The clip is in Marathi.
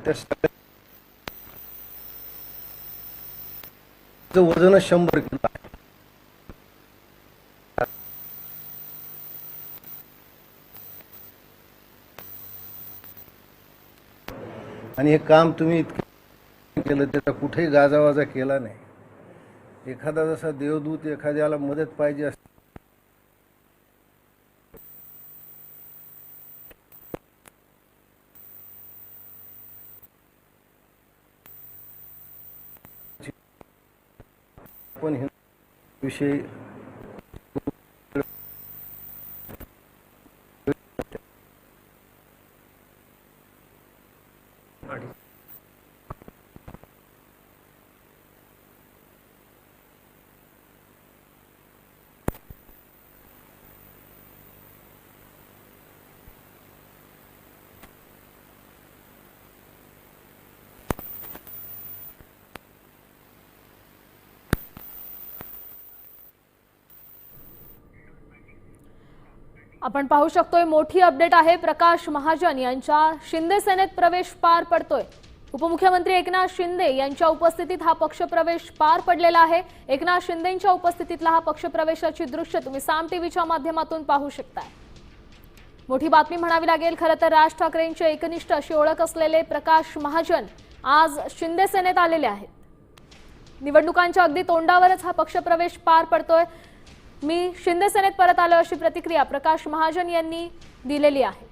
त्या सगळ्याचं वजन 100 किलो आहे. आणि हे काम तुम्ही इतकं केलं, त्याचा कुठेही गाजावाजा केला नाही. एखादा जसा देवदूत एखाद्याला मदत पाहिजे असते, पण हे विषय आपण पाहू शकतोय मोठी अपडेट आहे. प्रकाश महाजन यांच्या शिंदे सेनेत प्रवेश पार पडतोय. उपमुख्यमंत्री एकनाथ शिंदे यांच्या उपस्थितीत हा पक्षप्रवेश पार पडलेला आहे. एकनाथ शिंदेंच्या उपस्थितीतला हा पक्षप्रवेशाची दृश्य तुम्ही साम टीव्हीच्या माध्यमातून पाहू शकताय. मोठी बातमी म्हणावी लागेल. खरं तर राज ठाकरेंचे एकनिष्ठ अशी ओळख असलेले प्रकाश महाजन आज शिंदे सेनेत आलेले आहेत. निवडणुकांच्या अगदी तोंडावरच हा पक्षप्रवेश पार पडतोय. मी शिंदे सेनेत परत आलो अशी प्रतिक्रिया प्रकाश महाजन यांनी दिलेली आहे.